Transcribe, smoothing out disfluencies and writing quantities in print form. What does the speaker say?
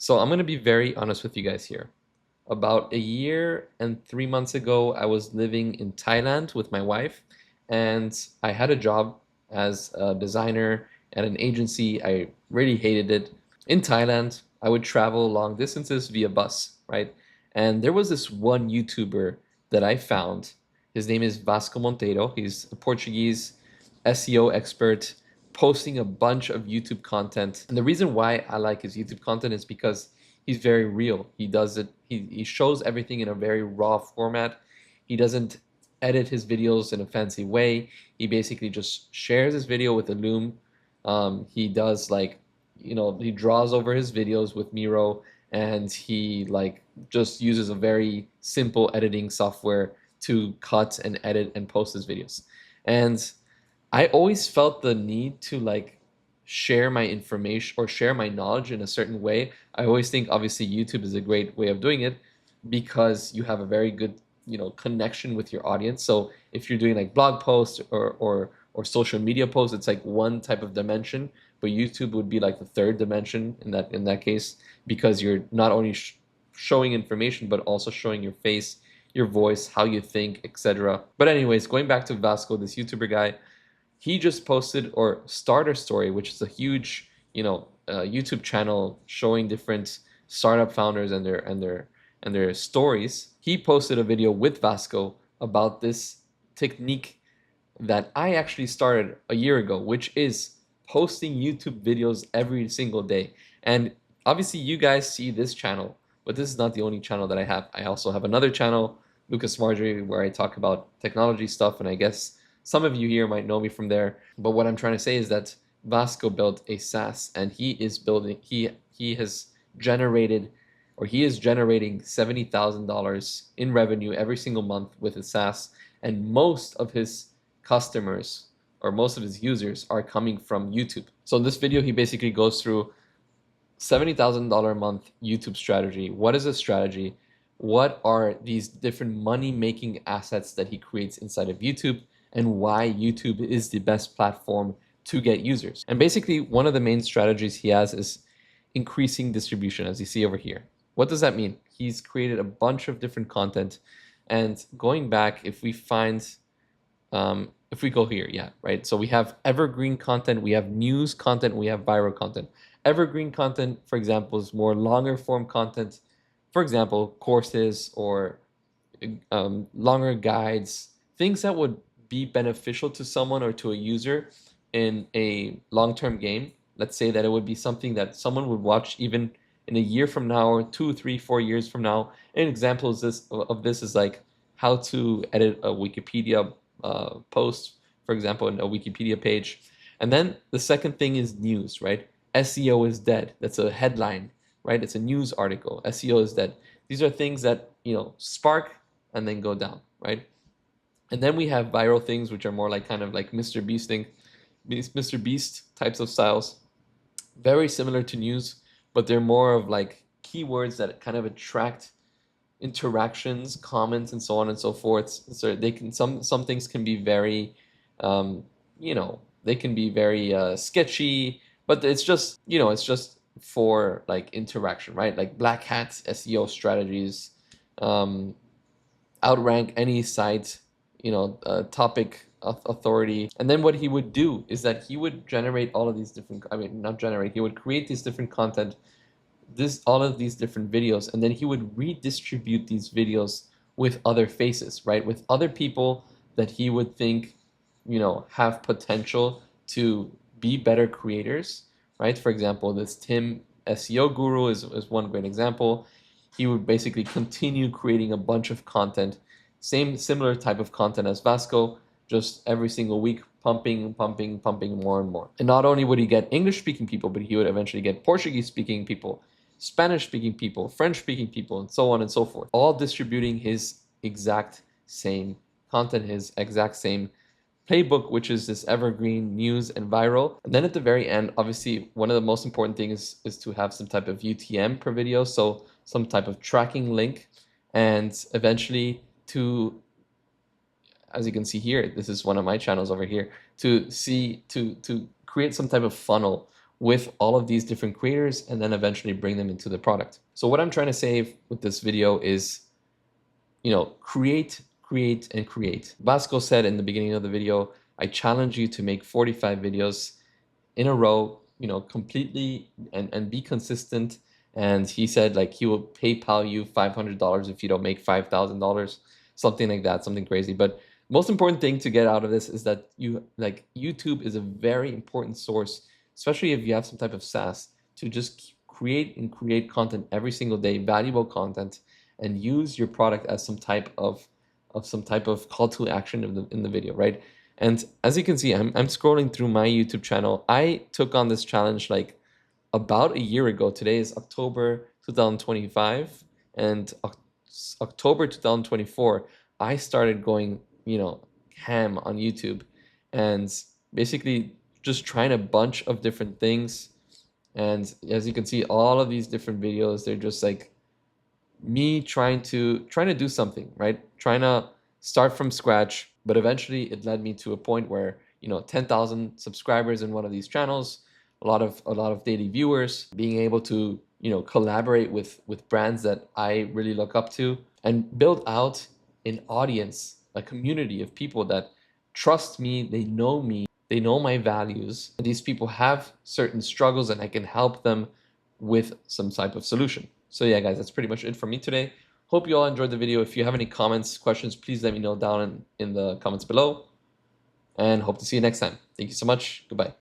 So I'm going to be very honest with you guys here. About a year and 3 months ago, I was living in Thailand with my wife, and I had a job as a designer at an agency. I really hated it. In Thailand, I would travel long distances via bus, right? And there was this one YouTuber that I found. His name is Vasco Monteiro. He's a Portuguese SEO expert posting a bunch of YouTube content. And the reason why I like his YouTube content is because he's very real. He does it, he shows everything in a very raw format. He doesn't edit his videos in a fancy way. He basically just shares his video with a loom. He does like, he draws over his videos with Miro, and he like just uses a very simple editing software to cut and edit and post his videos. And I always felt the need to like share my information or share my knowledge in a certain way. I always think obviously YouTube is a great way of doing it because you have a very good, connection with your audience. So if you're doing like blog posts or social media posts, it's like one type of dimension, but YouTube would be like the third dimension in that case, because you're not only showing information but also showing your face, your voice, how you think, etc. But anyways, going back to Vasco, this YouTuber guy, he just posted or Starter Story, which is a huge, YouTube channel showing different startup founders and their stories. He posted a video with Vasco about this technique that I actually started a year ago, which is posting YouTube videos every single day. And obviously you guys see this channel, but this is not the only channel that I have. I also have another channel, Lucas Marjorie, where I talk about technology stuff, and I guess some of you here might know me from there. But what I'm trying to say is that Vasco built a SaaS, and he has generated, or he is generating $70,000 in revenue every single month with his SaaS, and most of his customers or most of his users are coming from YouTube. So in this video, he basically goes through $70,000 a month YouTube strategy. What is a strategy? What are these different money-making assets that he creates inside of YouTube, and why YouTube is the best platform to get users? And basically, one of the main strategies he has is increasing distribution, as you see over here. What does that mean? He's created a bunch of different content, and going back, if we go here, yeah, right? So we have evergreen content, we have news content, we have viral content. Evergreen content, for example, is more longer form content. For example, courses or longer guides, things that would be beneficial to someone or to a user in a long-term game. Let's say that it would be something that someone would watch even in a year from now, or 2, 3, 4 years from now. An example of this is like how to edit a Wikipedia post, for example, in a Wikipedia page. And then the second thing is news, right? SEO is dead. That's a headline, right? It's a news article. SEO is dead. These are things that, spark and then go down, right? And then we have viral things, which are more like kind of like Mr. Beast types of styles. Very similar to news, but they're more of like keywords that kind of attract interactions, comments, and so on and so forth. So they can some things can be very, they can be very sketchy, but it's just for like interaction, right? Like black hat SEO strategies, outrank any site, topic authority. And then what he would do is that he would generate all of these different, not generate, he would create these different content, all of these different videos, and then he would redistribute these videos with other faces, right? With other people that he would think, have potential to be better creators, right? For example, this Tim SEO guru is one great example. He would basically continue creating a bunch of content, similar type of content as Vasco, just every single week, pumping more and more. And not only would he get English-speaking people, but he would eventually get Portuguese-speaking people, Spanish-speaking people, French-speaking people, and so on and so forth, all distributing his exact same content, his exact same playbook, which is this evergreen, news, and viral. And then at the very end, obviously, one of the most important things is to have some type of UTM per video, so some type of tracking link, and eventually to, as you can see here, this is one of my channels over here, to create some type of funnel with all of these different creators and then eventually bring them into the product. So what I'm trying to say with this video is, create, and create. Vasco said in the beginning of the video, I challenge you to make 45 videos in a row, completely and be consistent. And he said like he will PayPal you $500 if you don't make $5,000, something like that, something crazy. But most important thing to get out of this is that YouTube is a very important source, especially if you have some type of SaaS, to just create content every single day, valuable content, and use your product as some type of call to action in the video, right? And as you can see, I'm scrolling through my YouTube channel. I took on this challenge like about a year ago. Today is October 2025, and October 2024, I started going, ham on YouTube, and basically just trying a bunch of different things. And as you can see, all of these different videos, they're just like me trying to do something, right? Trying to start from scratch, but eventually it led me to a point where 10,000 subscribers in one of these channels, a lot of daily viewers, being able to collaborate with brands that I really look up to, and build out an audience, a community of people that trust me, they know my values, and these people have certain struggles and I can help them with some type of solution. So yeah, guys, that's pretty much it for me today. Hope you all enjoyed the video. If you have any comments, questions, please let me know down in the comments below. And hope to see you next time. Thank you so much. Goodbye.